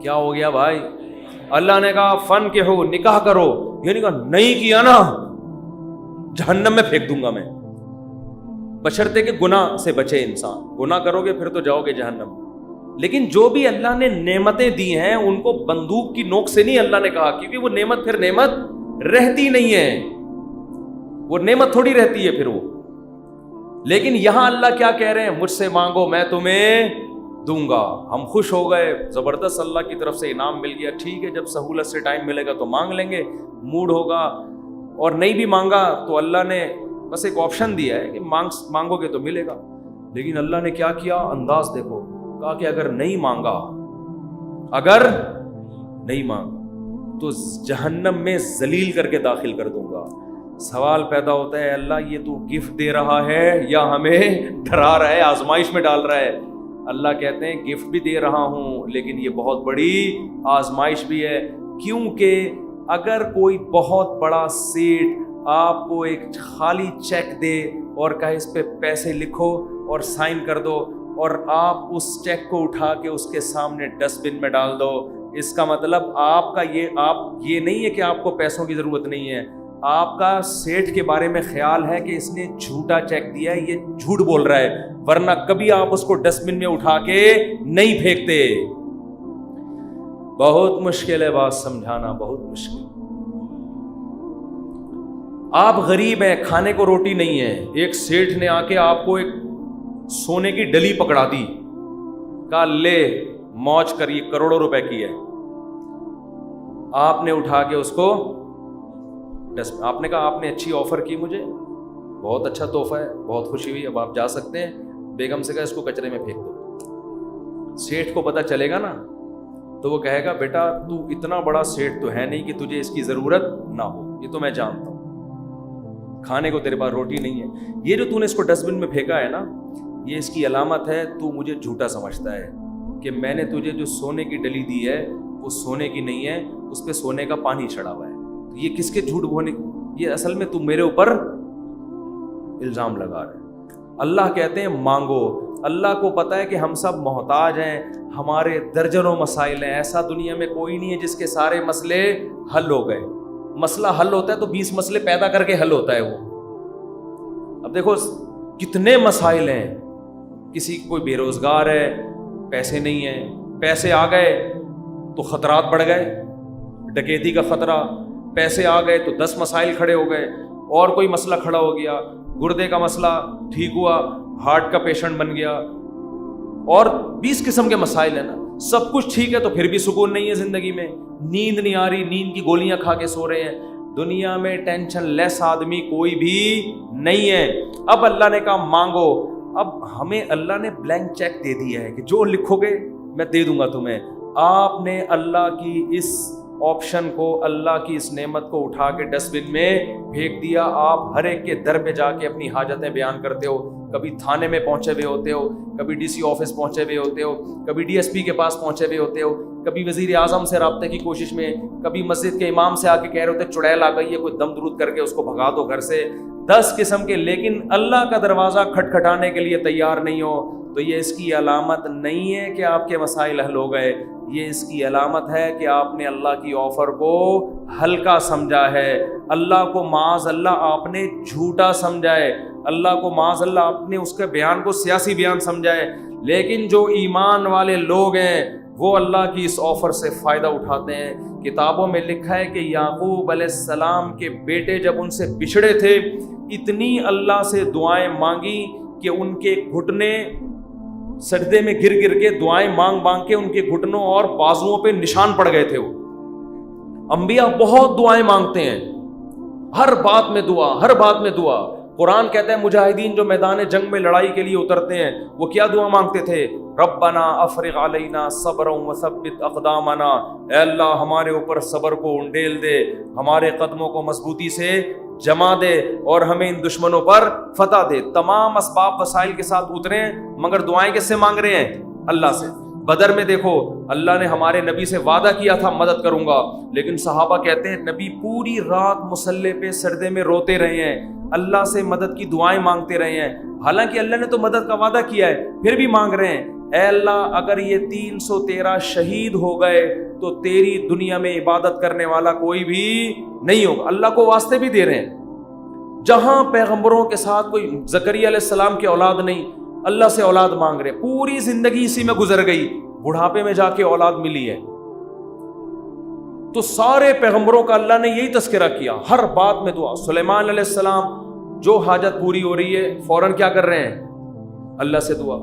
کیا ہو گیا بھائی؟ اللہ نے کہا فن کے ہو نکاح کرو، یہ نہیں کہا نہیں کیا نا جہنم میں پھینک دوں گا میں، بشرطے کہ گناہ سے بچے انسان، گناہ کرو گے پھر تو جاؤ گے جہنم۔ لیکن جو بھی اللہ نے نعمتیں دی ہیں ان کو بندوق کی نوک سے نہیں اللہ نے کہا، کیونکہ وہ نعمت پھر نعمت رہتی نہیں ہے، وہ نعمت تھوڑی رہتی ہے پھر وہ۔ لیکن یہاں اللہ کیا کہہ رہے ہیں؟ مجھ سے مانگو میں تمہیں دوں گا۔ ہم خوش ہو گئے، زبردست اللہ کی طرف سے انعام مل گیا، ٹھیک ہے جب سہولت سے ٹائم ملے گا تو مانگ لیں گے، موڈ ہوگا، اور نہیں بھی مانگا تو اللہ نے بس ایک آپشن دیا ہے کہ مانگو گے تو ملے گا۔ لیکن اللہ نے کیا کیا؟ انداز دیکھو، کہا کہ اگر نہیں مانگا تو جہنم میں ذلیل کر کے داخل کر دوں گا۔ سوال پیدا ہوتا ہے اللہ یہ تو گفٹ دے رہا ہے یا ہمیں ڈرا رہا ہے، آزمائش میں ڈال رہا ہے؟ اللہ کہتے ہیں گفٹ بھی دے رہا ہوں لیکن یہ بہت بڑی آزمائش بھی ہے، کیونکہ اگر کوئی بہت بڑا سیٹ آپ کو ایک خالی چیک دے اور کہے اس پہ پیسے لکھو اور سائن کر دو، اور آپ اس چیک کو اٹھا کے اس کے سامنے ڈسٹ بن میں ڈال دو، اس کا مطلب آپ کا یہ نہیں ہے کہ آپ کو پیسوں کی ضرورت نہیں ہے، آپ کا سیٹ کے بارے میں خیال ہے کہ اس نے جھوٹا چیک دیا ہے، یہ جھوٹ بول رہا ہے، ورنہ کبھی آپ اس کو ڈسٹ بن میں اٹھا کے نہیں پھینکتے۔ بہت مشکل ہے بات سمجھانا، بہت مشکل۔ آپ غریب ہیں، کھانے کو روٹی نہیں ہے، ایک سیٹھ نے آ کے آپ کو ایک سونے کی ڈلی پکڑا دی، کہا لے موج کر، یہ کروڑوں روپے کی ہے، آپ نے اٹھا کے اس کو آپ نے کہا آپ نے اچھی آفر کی مجھے، بہت اچھا تحفہ ہے، بہت خوشی ہوئی، اب آپ جا سکتے ہیں۔ بیگم سے کہا اس کو کچرے میں پھینک دو۔ سیٹھ کو پتہ چلے گا نا تو وہ کہے گا بیٹا تو اتنا بڑا سیٹ تو ہے نہیں کہ تجھے اس کی ضرورت نہ ہو، یہ تو میں جانتا ہوں، کھانے کو تیرے پاس روٹی نہیں ہے، یہ جو تو نے اس کو ڈسٹ بن میں پھینکا ہے نا یہ اس کی علامت ہے تو مجھے جھوٹا سمجھتا ہے کہ میں نے تجھے جو سونے کی ڈلی دی ہے وہ سونے کی نہیں ہے، اس پہ سونے کا پانی چڑھا ہوا ہے، تو یہ کس کے جھوٹ بولنے، یہ اصل میں تو میرے اوپر الزام لگا رہا ہے۔ اللہ کہتے ہیں مانگو، اللہ کو پتہ ہے کہ ہم سب محتاج ہیں، ہمارے درجنوں مسائل ہیں، ایسا دنیا میں کوئی نہیں ہے جس کے سارے مسئلے حل ہو گئے، مسئلہ حل ہوتا ہے تو 20 مسئلے پیدا کر کے حل ہوتا ہے وہ۔ اب دیکھو کتنے مسائل ہیں، کسی کوئی بے روزگار ہے، پیسے نہیں ہیں، پیسے آ گئے تو خطرات بڑھ گئے، ڈکیتی کا خطرہ، پیسے آ گئے تو 10 مسائل کھڑے ہو گئے، اور کوئی مسئلہ کھڑا ہو گیا، گردے کا مسئلہ ٹھیک ہوا، ہارٹ کا پیشنٹ بن گیا، اور 20 قسم کے مسائل ہیں نا، سب کچھ ٹھیک ہے تو پھر بھی سکون نہیں ہے زندگی میں، نیند نہیں آ رہی، نیند کی گولیاں کھا کے سو رہے ہیں، دنیا میں ٹینشن لیس آدمی کوئی بھی نہیں ہے۔ اب اللہ نے کہا مانگو، اب ہمیں اللہ نے بلینک چیک دے دیا ہے کہ جو لکھو گے میں دے دوں گا تمہیں۔ آپ نے اللہ کی اس آپشن کو، اللہ کی اس نعمت کو اٹھا کے ڈسٹ بن میں پھینک دیا۔ آپ ہر ایک کے در پہ جا کے اپنی حاجتیں بیان کرتے ہو، کبھی تھانے میں پہنچے ہوئے ہوتے ہو، کبھی ڈی سی آفس پہنچے ہوئے ہوتے ہو، کبھی ڈی ایس پی کے پاس پہنچے ہوئے ہوتے ہو، کبھی وزیر اعظم سے رابطے کی کوشش میں، کبھی مسجد کے امام سے آ کے کہہ رہے ہوتے چڑیل آ گئی ہے، کوئی دم درود کر کے اس کو بھگا دو گھر سے، 10 قسم کے، لیکن اللہ کا دروازہ کھٹکھٹانے کے لیے تیار نہیں ہو تو یہ اس کی علامت نہیں ہے کہ آپ کے مسائل حل ہو گئے، یہ اس کی علامت ہے کہ آپ نے اللہ کی آفر کو ہلکا سمجھا ہے، اللہ کو معاذ اللہ آپ نے جھوٹا سمجھا ہے، اللہ کو معاذ اللہ آپ نے اس کے بیان کو سیاسی بیان سمجھا ہے۔ لیکن جو ایمان والے لوگ ہیں وہ اللہ کی اس آفر سے فائدہ اٹھاتے ہیں۔ کتابوں میں لکھا ہے کہ یعقوب علیہ السلام کے بیٹے جب ان سے بچھڑے تھے، اتنی اللہ سے دعائیں مانگی کہ ان کے گھٹنے سجدے میں گر گر کے دعائیں مانگ مانگ کے ان کے گھٹنوں اور بازوؤں پہ نشان پڑ گئے تھے۔ وہ انبیاء بہت دعائیں مانگتے ہیں، ہر بات میں دعا، ہر بات میں دعا۔ قرآن کہتا ہے مجاہدین جو میدان جنگ میں لڑائی کے لیے اترتے ہیں وہ کیا دعا مانگتے تھے؟ ربنا افرغ علینا صبرا وثبت اقدامنا، اے اللہ ہمارے اوپر صبر کو انڈیل دے، ہمارے قدموں کو مضبوطی سے جما دے اور ہمیں ان دشمنوں پر فتح دے۔ تمام اسباب وسائل کے ساتھ اترے ہیں مگر دعائیں کس سے مانگ رہے ہیں؟ اللہ سے۔ بدر میں دیکھو اللہ نے ہمارے نبی سے وعدہ کیا تھا مدد کروں گا، لیکن صحابہ کہتے ہیں نبی پوری رات مصلے پہ سجدے میں روتے رہے ہیں، اللہ سے مدد کی دعائیں مانگتے رہے ہیں، حالانکہ اللہ نے تو مدد کا وعدہ کیا ہے پھر بھی مانگ رہے ہیں۔ اے اللہ اگر یہ 313 شہید ہو گئے تو تیری دنیا میں عبادت کرنے والا کوئی بھی نہیں ہوگا. اللہ کو واسطے بھی دے رہے ہیں. جہاں پیغمبروں کے ساتھ کوئی زکریا علیہ السلام کی اولاد نہیں, اللہ سے اولاد مانگ رہے, پوری زندگی اسی میں گزر گئی, بڑھاپے میں جا کے اولاد ملی ہے. تو سارے پیغمبروں کا اللہ نے یہی تذکرہ کیا, ہر بات میں دعا. سلیمان علیہ السلام جو حاجت پوری ہو رہی ہے فوراً کیا کر رہے ہیں, اللہ سے دعا.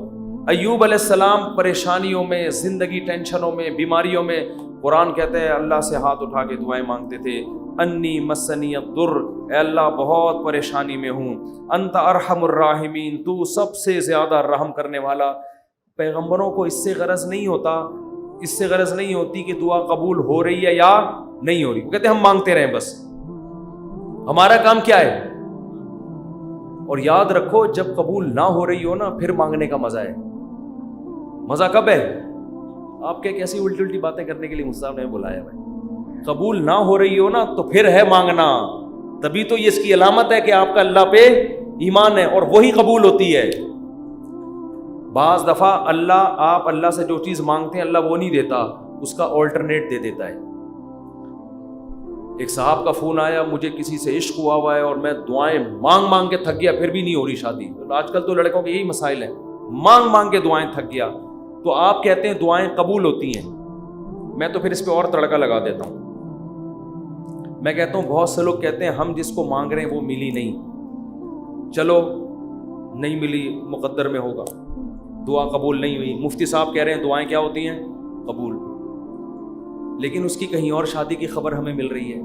ایوب علیہ السلام پریشانیوں میں, زندگی ٹینشنوں میں, بیماریوں میں, قرآن کہتے ہیں اللہ سے ہاتھ اٹھا کے دعائیں مانگتے تھے. انی مسنی الضر, اے اللہ بہت پریشانی میں ہوں. انت ارحم الراحمین, تو سب سے زیادہ رحم کرنے والا. پیغمبروں کو اس سے غرض نہیں ہوتا, اس سے غرض نہیں ہوتی کہ دعا قبول ہو رہی ہے یا نہیں ہو رہی. وہ کہتے ہیں ہم مانگتے رہیں بس, ہمارا کام کیا ہے. اور یاد رکھو جب قبول نہ ہو رہی ہو نا پھر مانگنے کا مزہ ہے. مزہ کب ہے؟ آپ کے کیسی الٹی الٹی باتیں کرنے کے لیے مصطفیٰ نے بلایا ہے. قبول نہ ہو رہی ہو نا تو پھر ہے مانگنا, تبھی تو یہ اس کی علامت ہے کہ آپ کا اللہ پہ ایمان ہے, اور وہی قبول ہوتی ہے. بعض دفعہ آپ اللہ سے جو چیز مانگتے ہیں اللہ وہ نہیں دیتا, اس کا آلٹرنیٹ دے دیتا ہے. ایک صاحب کا فون آیا, مجھے کسی سے عشق ہوا ہے اور میں دعائیں مانگ مانگ کے تھک گیا, پھر بھی نہیں ہو رہی شادی. آج کل تو لڑکوں کے یہی مسائل ہیں, مانگ مانگ کے دعائیں تھک گیا. تو آپ کہتے ہیں دعائیں قبول ہوتی ہیں, میں تو پھر اس پہ اور تڑکا لگا دیتا ہوں. میں کہتا ہوں بہت سے لوگ کہتے ہیں ہم جس کو مانگ رہے ہیں وہ ملی نہیں, چلو نہیں ملی مقدر میں ہوگا, دعا قبول نہیں ہوئی. مفتی صاحب کہہ رہے ہیں دعائیں کیا ہوتی ہیں, قبول. لیکن اس کی کہیں اور شادی کی خبر ہمیں مل رہی ہے.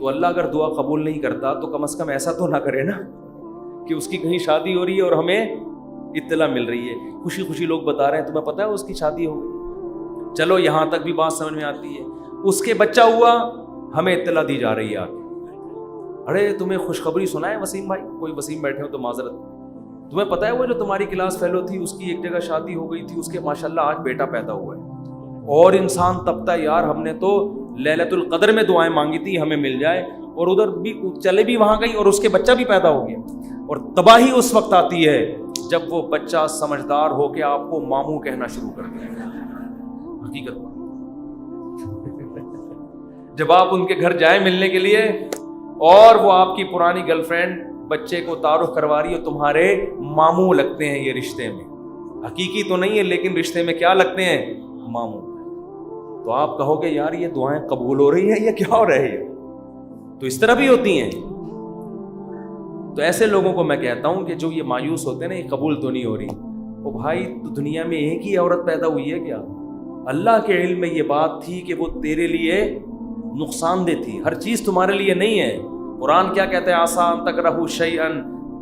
تو اللہ اگر دعا قبول نہیں کرتا تو کم از کم ایسا تو نہ کرے نا کہ اس کی کہیں شادی ہو رہی ہے اور ہمیں اطلاع مل رہی ہے. خوشی خوشی لوگ بتا رہے ہیں تمہیں پتہ ہے اس کی شادی ہو گئی, چلو یہاں تک بھی بات سمجھ میں آتی ہے. اس کے بچہ ہوا, ہمیں اطلاع دی جا رہی ہے آگے. ارے تمہیں خوشخبری سنا ہے وسیم بھائی, کوئی وسیم بیٹھے ہو تو معذرت, تمہیں پتہ ہے وہ جو تمہاری کلاس فیلو تھی اس کی ایک جگہ شادی ہو گئی تھی, اس کے ماشاءاللہ آج بیٹا پیدا ہوا ہے. اور انسان تبتا یار ہم نے تو لیلۃ القدر میں دعائیں مانگی تھی ہمیں مل جائے, اور ادھر بھی چلے بھی وہاں گئی اور اس کے بچہ بھی پیدا ہو گیا. اور تباہی اس وقت آتی ہے جب وہ بچہ سمجھدار ہو کے آپ کو ماموں کہنا شروع کر دے. حقیقت جب آپ ان کے گھر جائیں ملنے کے لیے اور وہ آپ کی پرانی گرل فرینڈ بچے کو تعارف کروا رہی ہے, تمہارے ماموں لگتے ہیں یہ رشتے میں, حقیقی تو نہیں ہے لیکن رشتے میں کیا لگتے ہیں, ماموں. تو آپ کہو گے یار یہ دعائیں قبول ہو رہی ہیں یا کیا ہو رہا ہے, تو اس طرح بھی ہوتی ہیں. تو ایسے لوگوں کو میں کہتا ہوں کہ جو یہ مایوس ہوتے ہیں نا یہ قبول تو نہیں ہو رہی, او بھائی تو دنیا میں ایک ہی عورت پیدا ہوئی ہے کیا؟ اللہ کے علم میں یہ بات تھی کہ وہ تیرے لیے نقصان دہ تھی, ہر چیز تمہارے لیے نہیں ہے. قرآن کیا کہتا ہے, آسان تکرہوا شیئا,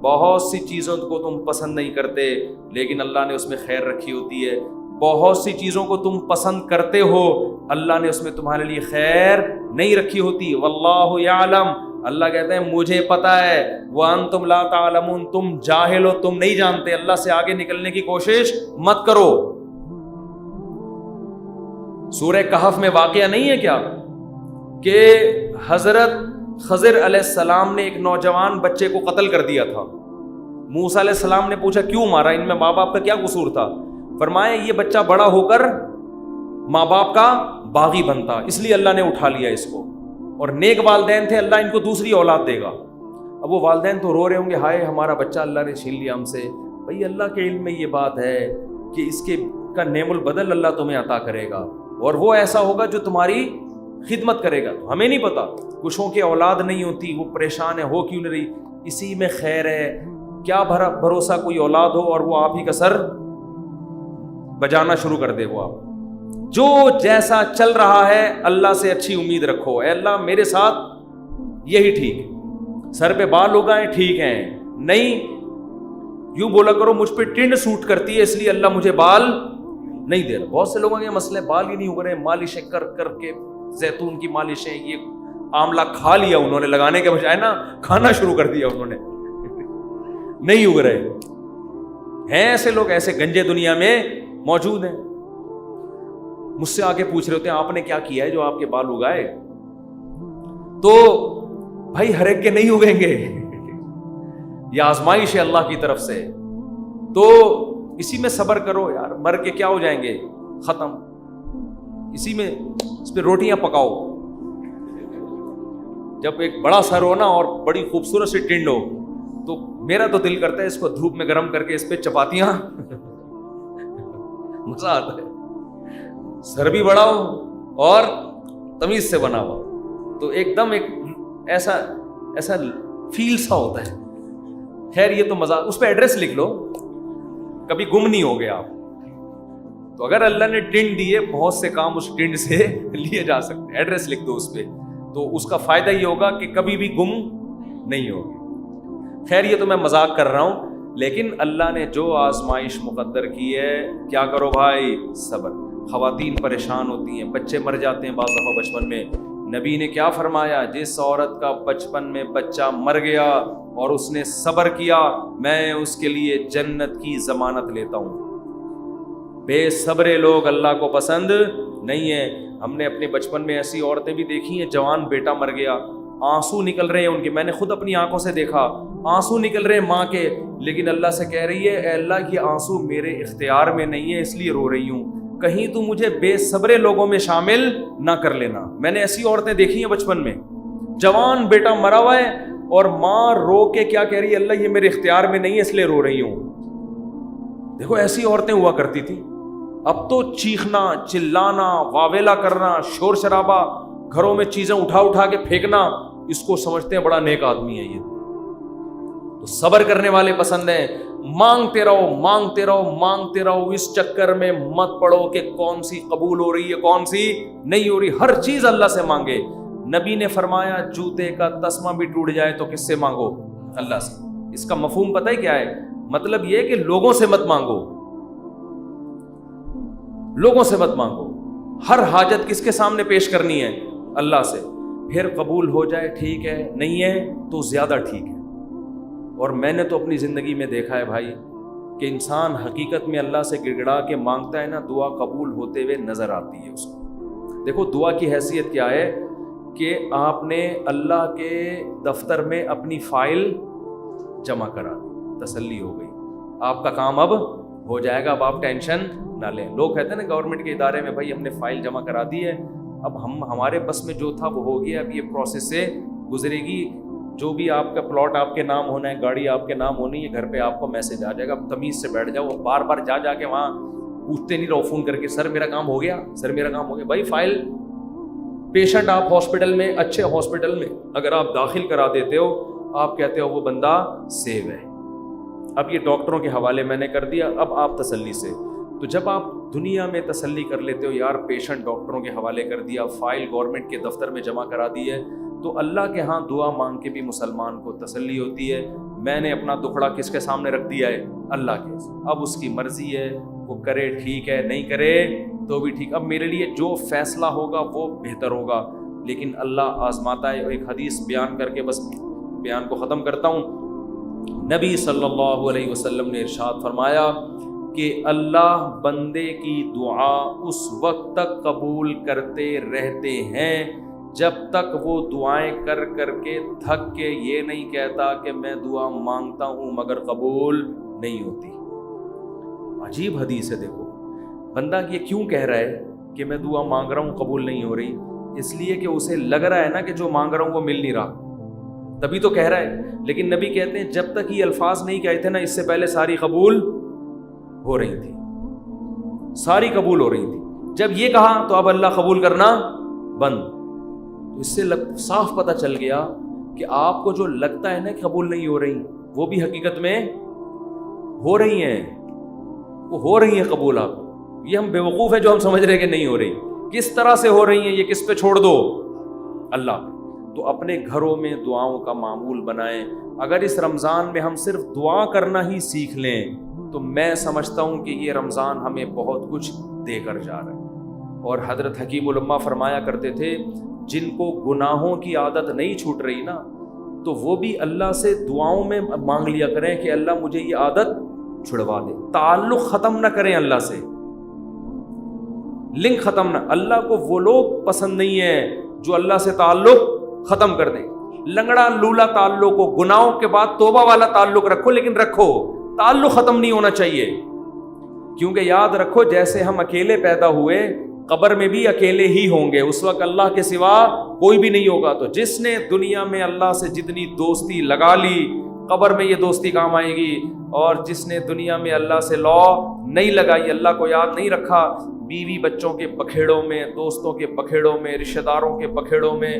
بہت سی چیزوں کو تم پسند نہیں کرتے لیکن اللہ نے اس میں خیر رکھی ہوتی ہے. بہت سی چیزوں کو تم پسند کرتے ہو, اللہ نے اس میں تمہارے لیے خیر نہیں رکھی ہوتی. واللہ یعلم, اللہ کہتے ہیں مجھے پتا ہے, وانتم لا تعلمون, تم جاہل ہو, تم نہیں جانتے. اللہ سے آگے نکلنے کی کوشش مت کرو. سورہ کہف میں واقعہ نہیں ہے کیا کہ حضرت خضر علیہ السلام نے ایک نوجوان بچے کو قتل کر دیا تھا. موسیٰ علیہ السلام نے پوچھا کیوں مارا, ان میں ماں باپ کا کیا قصور تھا؟ فرمایا یہ بچہ بڑا ہو کر ماں باپ کا باغی بنتا, اس لیے اللہ نے اٹھا لیا اس کو. اور نیک والدین تھے, اللہ ان کو دوسری اولاد دے گا. اب وہ والدین تو رو رہے ہوں گے, ہائے ہمارا بچہ اللہ نے چھین لیا ہم سے. بھئی اللہ کے علم میں یہ بات ہے کہ اس کے کا نعم البدل اللہ تمہیں عطا کرے گا, اور وہ ایسا ہوگا جو تمہاری خدمت کرے گا. ہمیں نہیں پتا, کچھوں کے اولاد نہیں ہوتی, وہ پریشان ہے, ہو کیوں نہیں رہی, اسی میں خیر ہے. کیا بھروسہ کوئی اولاد ہو اور وہ آپ ہی کا سر بجانا شروع کر دے. وہ آپ جو جیسا چل رہا ہے اللہ سے اچھی امید رکھو, اے اللہ میرے ساتھ یہی ٹھیک, سر پہ بال اگائیں ٹھیک ہیں, نہیں یوں بولا کرو مجھ پہ ٹنڈ سوٹ کرتی ہے اس لیے اللہ مجھے بال نہیں دے رہا. بہت سے لوگوں کے مسئلے بال ہی نہیں اگ رہے, مالشیں کر کر کے, زیتون کی مالشیں, یہ آملہ کھا لیا انہوں نے, لگانے کے بجائے نا کھانا شروع کر دیا انہوں نے, نہیں اگ رہے ہیں. ایسے لوگ ایسے گنجے دنیا میں موجود ہیں. مجھ سے آگے پوچھ رہے ہوتے ہیں آپ نے کیا کیا ہے جو آپ کے بال اگائے؟ تو بھائی ہر ایک کے نہیں اگیں گے, یہ آزمائش ہے اللہ کی طرف سے. تو اسی میں صبر کرو یار, مر کے کیا ہو جائیں گے, ختم, اسی میں اس پہ روٹیاں پکاؤ. جب ایک بڑا سر ہو نا اور بڑی خوبصورت سی ٹنڈ ہو تو میرا تو دل کرتا ہے اس کو دھوپ میں گرم کر کے اس پہ چپاتیاں, مزہ آتا ہے. سر بھی بڑا ہو اور تمیز سے بنا ہوا, تو ایک دم ایک ایسا فیل سا ہوتا ہے. خیر یہ تو مزہ, اس پہ ایڈریس لکھ لو, کبھی گم نہیں ہو گیا آپ. تو اگر اللہ نے ٹنڈ دی ہے, بہت سے کام اس ٹنڈ سے لیے جا سکتے ہیں. ایڈریس لکھ دو اس پہ, تو اس کا فائدہ یہ ہوگا کہ کبھی بھی گم نہیں ہوگی. خیر یہ تو میں مذاق کر رہا ہوں, لیکن اللہ نے جو آزمائش مقدر کی ہے, کیا کرو بھائی, صبر. خواتین پریشان ہوتی ہیں, بچے مر جاتے ہیں بعض دفعہ بچپن میں. نبی نے کیا فرمایا, جس عورت کا بچپن میں بچہ مر گیا اور اس نے صبر کیا, میں اس کے لیے جنت کی ضمانت لیتا ہوں. بے صبر لوگ اللہ کو پسند نہیں ہیں. ہم نے اپنے بچپن میں ایسی عورتیں بھی دیکھی ہیں, جوان بیٹا مر گیا, آنسو نکل رہے ہیں ان کے, میں نے خود اپنی آنکھوں سے دیکھا, آنسو نکل رہے ہیں ماں کے, لیکن اللہ سے کہہ رہی ہے, اے اللہ یہ آنسو میرے اختیار میں نہیں ہے اس لیے رو رہی ہوں, کہیں تو مجھے بے صبر لوگوں میں شامل نہ کر لینا. میں نے ایسی عورتیں دیکھی ہیں بچپن میں, جوان بیٹا مرا ہوا ہے اور ماں رو کے کیا کہہ رہی ہے, اللہ یہ میرے اختیار میں نہیں ہے اس لیے رو رہی ہوں. دیکھو ایسی عورتیں ہوا کرتی تھی. اب تو چیخنا, چلانا, واویلا کرنا, شور شرابہ, گھروں میں چیزیں اٹھا کے پھینکنا, اس کو سمجھتے ہیں بڑا نیک آدمی ہے یہ. تو صبر کرنے والے پسند ہیں. مانگتے رہو, اس چکر میں مت پڑو کہ کون سی قبول ہو رہی ہے کون سی نہیں ہو رہی. ہر چیز اللہ سے مانگے. نبی نے فرمایا جوتے کا تسمہ بھی ٹوٹ جائے تو کس سے مانگو, اللہ سے. اس کا مفہوم پتہ ہے کیا ہے, مطلب یہ کہ لوگوں سے مت مانگو, لوگوں سے مت مانگو. ہر حاجت کس کے سامنے پیش کرنی ہے, اللہ سے. پھر قبول ہو جائے ٹھیک ہے, نہیں ہے تو زیادہ ٹھیک ہے. اور میں نے تو اپنی زندگی میں دیکھا ہے بھائی کہ انسان حقیقت میں اللہ سے گڑ گڑا کے مانگتا ہے نا, دعا قبول ہوتے ہوئے نظر آتی ہے اس کو. دیکھو دعا کی حیثیت کیا ہے کہ آپ نے اللہ کے دفتر میں اپنی فائل جمع کرا دی, تسلی ہو گئی, آپ کا کام اب ہو جائے گا, اب آپ ٹینشن نہ لیں. لوگ کہتے ہیں نا گورنمنٹ کے ادارے میں, بھائی ہم نے فائل جمع کرا دی ہے, اب ہمارے بس میں جو تھا وہ ہو گیا, اب یہ پروسیس سے گزرے گی, جو بھی آپ کا پلاٹ آپ کے نام ہونا ہے, گاڑی آپ کے نام ہونی ہے, گھر پہ آپ کو میسج آ جائے گا. اب تمیز سے بیٹھ جاؤ, بار بار جا کے وہاں پوچھتے نہیں رہو فون کر کے, سر میرا کام ہو گیا, سر میرا کام ہو گیا. بھائی فائل, پیشنٹ آپ ہاسپٹل میں, اچھے ہاسپٹل میں اگر آپ داخل کرا دیتے ہو, آپ کہتے ہو وہ بندہ سیو ہے, اب یہ ڈاکٹروں کے حوالے میں نے کر دیا, اب آپ تسلی سے. تو جب آپ دنیا میں تسلی کر لیتے ہو یار پیشنٹ ڈاکٹروں کے حوالے کر دیا, فائل گورنمنٹ کے دفتر میں جمع کرا دی ہے, تو اللہ کے ہاں دعا مانگ کے بھی مسلمان کو تسلی ہوتی ہے. میں نے اپنا دکھڑا کس کے سامنے رکھ دیا ہے, اللہ کے. اب اس کی مرضی ہے, وہ کرے ٹھیک ہے, نہیں کرے تو بھی ٹھیک. اب میرے لیے جو فیصلہ ہوگا وہ بہتر ہوگا, لیکن اللہ آزماتا ہے. ایک حدیث بیان کر کے بس بیان کو ختم کرتا ہوں. نبی صلی اللہ علیہ وسلم نے ارشاد فرمایا کہ اللہ بندے کی دعا اس وقت تک قبول کرتے رہتے ہیں جب تک وہ دعائیں کر کر کے تھک کے یہ نہیں کہتا کہ میں دعا مانگتا ہوں مگر قبول نہیں ہوتی. عجیب حدیث ہے. دیکھو بندہ یہ کیوں کہہ رہا ہے کہ میں دعا مانگ رہا ہوں قبول نہیں ہو رہی, اس لیے کہ اسے لگ رہا ہے نا کہ جو مانگ رہا ہوں وہ مل نہیں رہا, تبھی تو کہہ رہا ہے. لیکن نبی کہتے ہیں جب تک یہ الفاظ نہیں کہے تھے نا, اس سے پہلے ساری قبول ہو رہی تھی, ساری قبول ہو رہی تھی. جب یہ کہا تو اب اللہ قبول کرنا بند. تو اس سے صاف پتہ چل گیا کہ آپ کو جو لگتا ہے نا کہ قبول نہیں ہو رہی, وہ بھی حقیقت میں ہو رہی ہیں, وہ ہو رہی ہیں قبول. آپ یہ ہم بیوقوف ہیں جو ہم سمجھ رہے ہیں کہ نہیں ہو رہی. کس طرح سے ہو رہی ہیں یہ کس پہ چھوڑ دو, اللہ پہ. تو اپنے گھروں میں دعاؤں کا معمول بنائیں. اگر اس رمضان میں ہم صرف دعا کرنا ہی سیکھ لیں تو میں سمجھتا ہوں کہ یہ رمضان ہمیں بہت کچھ دے کر جا رہا ہے. اور حضرت حکیم الامہ فرمایا کرتے تھے جن کو گناہوں کی عادت نہیں چھوٹ رہی نا, تو وہ بھی اللہ سے دعاؤں میں مانگ لیا کریں کہ اللہ مجھے یہ عادت چھڑوا دے. تعلق ختم نہ کریں اللہ سے, لنک ختم نہ. اللہ کو وہ لوگ پسند نہیں ہیں جو اللہ سے تعلق ختم کر دیں. لنگڑا لولا تعلق ہو, گناہوں کے بعد توبہ والا تعلق رکھو, لیکن رکھو, تعلق ختم نہیں ہونا چاہیے. کیونکہ یاد رکھو جیسے ہم اکیلے پیدا ہوئے قبر میں بھی اکیلے ہی ہوں گے, اس وقت اللہ کے سوا کوئی بھی نہیں ہوگا. تو جس نے دنیا میں اللہ سے جتنی دوستی لگا لی قبر میں یہ دوستی کام آئے گی, اور جس نے دنیا میں اللہ سے لا نہیں لگائی, اللہ کو یاد نہیں رکھا, بیوی بچوں کے بکھیڑوں میں, دوستوں کے بکھیڑوں میں, رشتہ داروں کے بکھیڑوں میں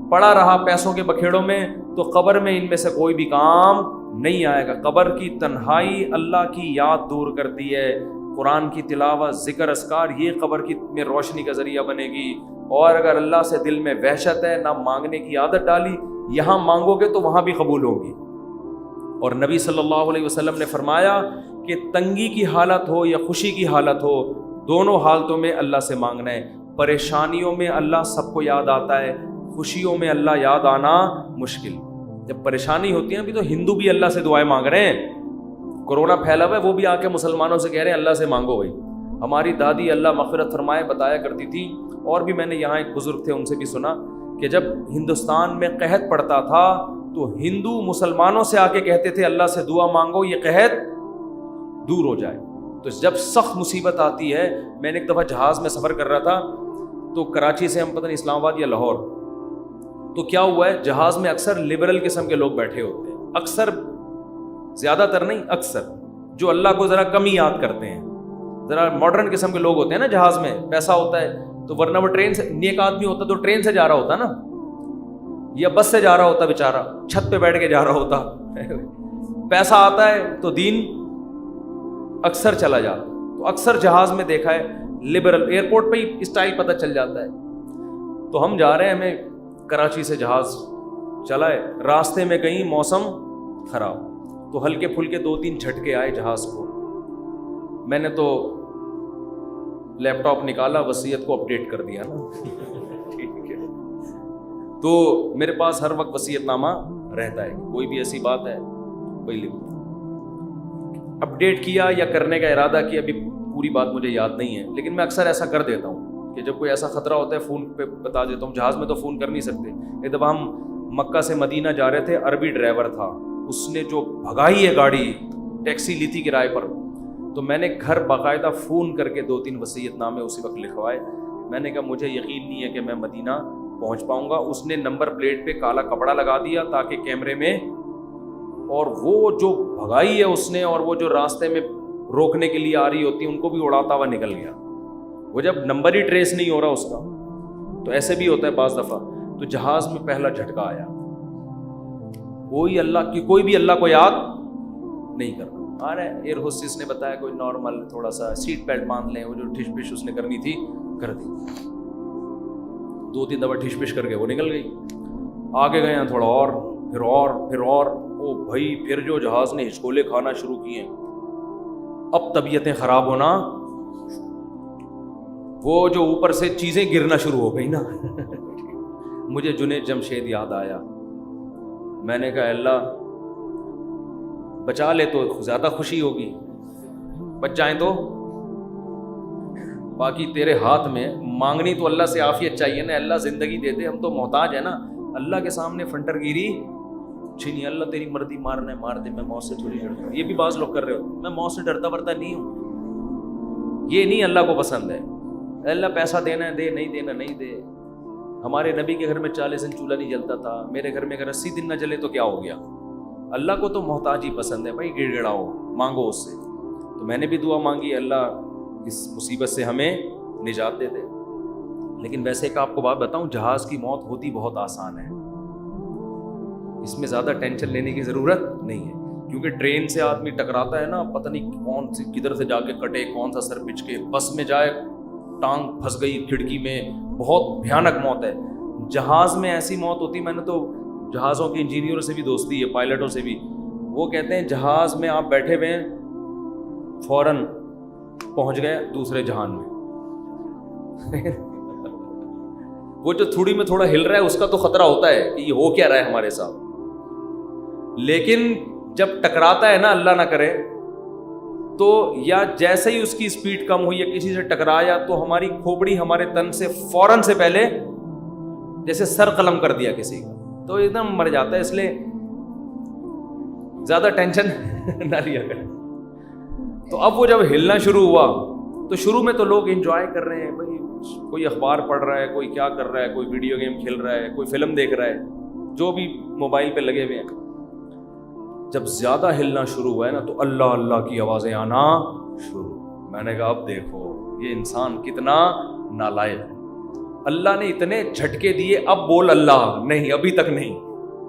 پڑا رہا, پیسوں کے بکھیڑوں میں, تو قبر میں ان میں سے کوئی بھی کام نہیں آئے گا. قبر کی تنہائی اللہ کی یاد دور کرتی ہے. قرآن کی تلاوت, ذکر, اذکار, یہ قبر کی میں روشنی کا ذریعہ بنے گی. اور اگر اللہ سے دل میں وحشت ہے, نہ مانگنے کی عادت ڈالی, یہاں مانگو گے تو وہاں بھی قبول ہوگی. اور نبی صلی اللہ علیہ وسلم نے فرمایا کہ تنگی کی حالت ہو یا خوشی کی حالت ہو, دونوں حالتوں میں اللہ سے مانگنا ہے. پریشانیوں میں اللہ سب کو یاد آتا ہے, خوشیوں میں اللہ یاد آنا مشکل. جب پریشانی ہوتی ہے ابھی تو ہندو بھی اللہ سے دعائیں مانگ رہے ہیں. کورونا پھیلا ہوا ہے, وہ بھی آ کے مسلمانوں سے کہہ رہے ہیں اللہ سے مانگو. بھائی ہماری دادی اللہ مغفرت فرمائے بتایا کرتی تھی, اور بھی میں نے یہاں ایک بزرگ تھے ان سے بھی سنا کہ جب ہندوستان میں قحط پڑتا تھا تو ہندو مسلمانوں سے آ کے کہتے تھے اللہ سے دعا مانگو یہ قحط دور ہو جائے. تو جب سخت مصیبت آتی ہے, میں نے ایک دفعہ جہاز میں سفر کر رہا تھا, تو کراچی سے ہم پتہ نہیں اسلام آباد یا لاہور, تو کیا ہوا ہے جہاز میں اکثر لبرل قسم کے لوگ بیٹھے ہوتے ہیں, اکثر, زیادہ تر نہیں, اکثر, جو اللہ کو ذرا کم ہی یاد کرتے ہیں, ذرا ماڈرن قسم کے لوگ ہوتے ہیں نا جہاز میں, پیسہ ہوتا ہے تو, ورنہ وہ ٹرین سے, نیک آدمی ہوتا تو ٹرین سے جا رہا ہوتا نا, یا بس سے جا رہا ہوتا بیچارہ, چھت پہ بیٹھ کے جا رہا ہوتا. پیسہ آتا ہے تو دین اکثر چلا جاتا. تو اکثر جہاز میں دیکھا ہے لبرل, ایئرپورٹ پہ ہی اسٹائل پتہ چل جاتا ہے. تو ہم جا رہے ہیں, ہمیں کراچی سے جہاز چلا ہے, راستے میں کہیں موسم خراب, تو ہلکے پھلکے 2-3 جھٹکے آئے جہاز کو. میں نے تو لیپ ٹاپ نکالا, وصیت کو اپڈیٹ کر دیا نا. ٹھیک ہے, تو میرے پاس ہر وقت وصیت نامہ رہتا ہے, کوئی بھی ایسی بات ہے کوئی لکھ, اپڈیٹ کیا یا کرنے کا ارادہ کیا, ابھی پوری بات مجھے یاد نہیں ہے, لیکن میں اکثر ایسا کر دیتا ہوں کہ جب کوئی ایسا خطرہ ہوتا ہے فون پہ بتا دیتا ہوں. جہاز میں تو فون کر نہیں سکتے. ایک دفعہ ہم مکہ سے مدینہ جا رہے تھے, عربی ڈرائیور تھا, اس نے جو بھگائی ہے گاڑی, ٹیکسی لی تھی کرائے پر, تو میں نے گھر باقاعدہ فون کر کے 2-3 وصیت نامے اسی وقت لکھوائے. میں نے کہا مجھے یقین نہیں ہے کہ میں مدینہ پہنچ پاؤں گا. اس نے نمبر پلیٹ پہ کالا کپڑا لگا دیا تاکہ کیمرے میں, اور وہ جو بھگائی ہے اس نے, اور وہ جو راستے میں روکنے کے لیے آ رہی ہوتی ان کو بھی اڑاتا ہوا نکل گیا. وہ جب نمبر ہی ٹریس نہیں ہو رہا اس کا, تو ایسے بھی ہوتا ہے بعض دفعہ. تو جہاز میں پہلا جھٹکا آیا, کوئی بھی اللہ کو یاد نہیں کرتا. آ رہا ہے ایئر ہوسٹس نے بتایا کوئی نارمل تھوڑا سا سیٹ بیلٹ باندھ لیں, وہ جو ٹھش پش اس نے کرنی تھی کر دی. 2-3 دفعہ ٹھش پش کر کے وہ نکل گئی. آگے گئے ہیں تھوڑا اور, پھر اور, او بھائی پھر جو جہاز نے ہچکولے کھانا شروع کیے, اب طبیعتیں خراب ہونا, وہ جو اوپر سے چیزیں گرنا شروع ہو گئی نا. مجھے جنید جمشید یاد آیا. میں نے کہا اللہ بچا لے تو زیادہ خوشی ہوگی, بچ جائیں تو باقی تیرے ہاتھ میں. مانگنی تو اللہ سے عافیت چاہیے نا, اللہ زندگی دے دے, ہم تو محتاج ہیں نا. اللہ کے سامنے فنٹر گیری چھینی, اللہ تیری مرضی, مارنا ہے مار دے, میں موت سے تھوڑی ڈرتا ہوں. یہ بھی بعض لوگ کر رہے ہو, میں موت سے ڈرتا ورتا نہیں ہوں. یہ نہیں اللہ کو پسند ہے. اللہ پیسہ دینا ہے دے, نہیں دینا نہیں دے. ہمارے نبی کے گھر میں 40 دن چولہا نہیں جلتا تھا, میرے گھر میں اگر 80 دن نہ جلے تو کیا ہو گیا. اللہ کو تو محتاج ہی پسند ہے بھائی, گڑ گڑاؤ, مانگو اس سے. تو میں نے بھی دعا مانگی, اللہ اس مصیبت سے ہمیں نجات دے دے. لیکن ویسے ایک آپ کو بات بتاؤں, جہاز کی موت ہوتی بہت آسان ہے, اس میں زیادہ ٹینشن لینے کی ضرورت نہیں ہے. کیونکہ ٹرین سے آدمی ٹکراتا ہے نا, پتہ نہیں کون سی کدھر سے جا کے کٹے, کون سا سر پچ کے, بس میں جائے ٹانگ پھنس گئی کھڑکی میں, بہت بھیانک موت ہے. جہاز میں ایسی موت ہوتی, میں نے تو جہازوں کے انجینئروں سے بھی دوستی ہے, پائلٹوں سے بھی, وہ کہتے ہیں جہاز میں آپ بیٹھے ہوئے ہیں, فوراً پہنچ گئے دوسرے جہان میں. وہ جو تھوڑی میں تھوڑا ہل رہا ہے اس کا تو خطرہ ہوتا ہے کہ یہ ہو کیا رہا ہے ہمارے ساتھ, لیکن جب ٹکراتا ہے نا, اللہ نہ کرے, تو یا جیسے ہی اس کی اسپیڈ کم ہوئی یا کسی سے ٹکرایا تو ہماری کھوپڑی ہمارے تن سے فوراً سے پہلے جیسے سر قلم کر دیا کسی کا, تو ایک دم مر جاتا ہے. اس لیے زیادہ ٹینشن نہ لیا کریں. تو اب وہ جب ہلنا شروع ہوا تو شروع میں تو لوگ انجوائے کر رہے ہیں بھائی، کوئی اخبار پڑھ رہا ہے، کوئی کیا کر رہا ہے، کوئی ویڈیو گیم کھیل رہا ہے، کوئی فلم دیکھ رہا ہے، جو بھی موبائل پہ لگے ہوئے ہیں۔ جب زیادہ ہلنا شروع ہوا ہے نا تو اللہ اللہ کی آوازیں آنا شروع۔ میں نے کہا اب دیکھو یہ انسان کتنا نالائق ہے، اللہ نے اتنے جھٹکے دیے، اب بول اللہ نہیں، ابھی تک نہیں۔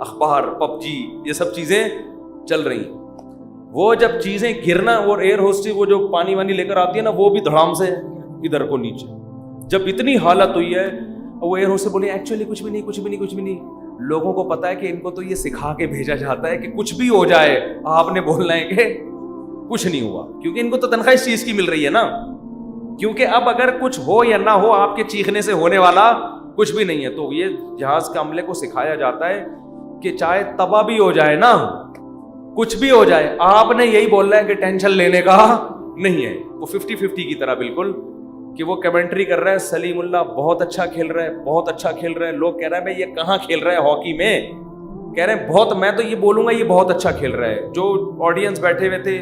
اخبار، پب جی، یہ سب چیزیں چل رہی ہیں۔ وہ جب چیزیں گرنا، اور ایئر ہوسٹس وہ جو پانی وانی لے کر آتی ہے نا، وہ بھی دھڑام سے ادھر کو نیچے، جب اتنی حالت ہوئی ہے، وہ ایئر ہوسٹس بولے ایکچولی کچھ بھی نہیں، کچھ بھی نہیں، کچھ بھی نہیں۔ لوگوں کو پتا ہے کہ ان کو تو یہ سکھا کے بھیجا جاتا ہے کہ کچھ بھی ہو جائے آپ نے بولنا ہے کہ کچھ نہیں ہوا، کیونکہ ان کو تو تنخواہ اس چیز کی مل رہی ہے نا۔ کیونکہ اب اگر کچھ ہو یا نہ ہو، آپ کے چیخنے سے ہونے والا کچھ بھی نہیں ہے۔ تو یہ جہاز کے عملے کو سکھایا جاتا ہے کہ چاہے تباہ بھی ہو جائے نا، کچھ بھی ہو جائے، آپ نے یہی بولنا ہے کہ ٹینشن لینے کا نہیں ہے۔ وہ 50-50 کی طرح بالکل، کہ وہ کمنٹری کر رہا ہے، سلیم اللہ بہت اچھا کھیل رہا ہے، بہت اچھا کھیل رہا ہے۔ لوگ کہہ رہے ہیں بھائی یہ کہاں کھیل رہا ہے ہاکی میں، کہہ رہے ہیں بہت، میں تو یہ بولوں گا یہ بہت اچھا کھیل رہا ہے۔ جو آڈینس بیٹھے ہوئے تھے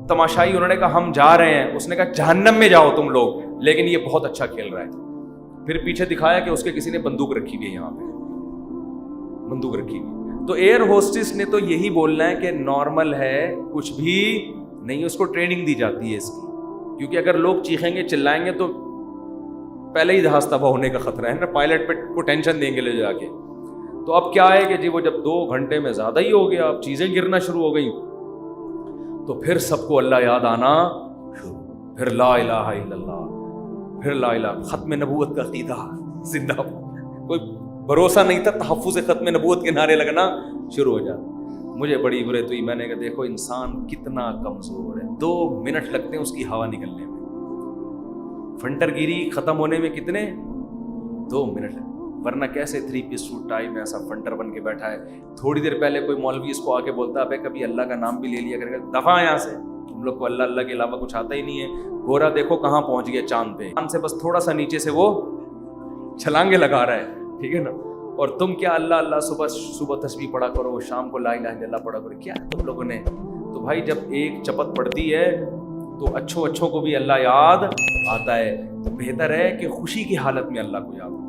تماشائی، انہوں نے کہا ہم جا رہے ہیں، اس نے کہا جہنم میں جاؤ تم لوگ، لیکن یہ بہت اچھا کھیل رہا ہے۔ پھر پیچھے دکھایا کہ اس کے کسی نے بندوق رکھی ہوئی ہے، یہاں پہ بندوق رکھی ہوئی۔ تو ایئر ہوسٹس نے تو یہی بولنا ہے کہ نارمل ہے، کچھ بھی نہیں، اس کو ٹریننگ دی جاتی ہے اس کی، کیونکہ اگر لوگ چیخیں گے چلائیں گے تو پہلے ہی جہاز تباہ ہونے کا خطرہ ہے نا، پائلٹ پہ کو ٹینشن دیں گے لے جا کے۔ تو اب کیا ہے کہ جی وہ جب 2 گھنٹے میں زیادہ ہی ہو گیا، اب چیزیں گرنا شروع ہو گئیں، تو پھر سب کو اللہ یاد آنا شروع، پھر لا الہ الا اللہ، پھر لا الہ، ختم نبوت کا عقیدہ زندہ، کوئی بھروسہ نہیں تھا، تحفظ ختم نبوت کے نعرے لگنا شروع ہو جاتا۔ مجھے بڑی عبرت ہوئی، میں نے کہا دیکھو انسان کتنا کمزور ہے، 2 منٹ لگتے ہیں اس کی ہوا نکلنے میں، فنٹر گیری ختم ہونے میں کتنے 2 منٹ، ورنہ کیسے 3 پیس سوٹ ٹائی میں ایسا فنٹر بن کے بیٹھا ہے۔ تھوڑی دیر پہلے کوئی مولوی اس کو آ کے بولتا ہے کبھی اللہ کا نام بھی لے لیا کر کے، دفعہ یہاں سے، تم لوگ کو اللہ اللہ کے علاوہ کچھ آتا ہی نہیں ہے۔ گورا دیکھو کہاں پہنچ گیا، چاند پہ، چاند سے بس تھوڑا سا نیچے سے وہ چھلانگے لگا رہا ہے، ٹھیک ہے نا، اور تم کیا اللہ اللہ صبح تسبیح پڑھا کرو، شام کو لا الہ الا اللہ پڑھا کرو، کیا تم لوگوں نے؟ تو بھائی جب ایک چپت پڑتی ہے تو اچھوں کو بھی اللہ یاد آتا ہے، تو بہتر ہے کہ خوشی کی حالت میں اللہ کو یاد کرو۔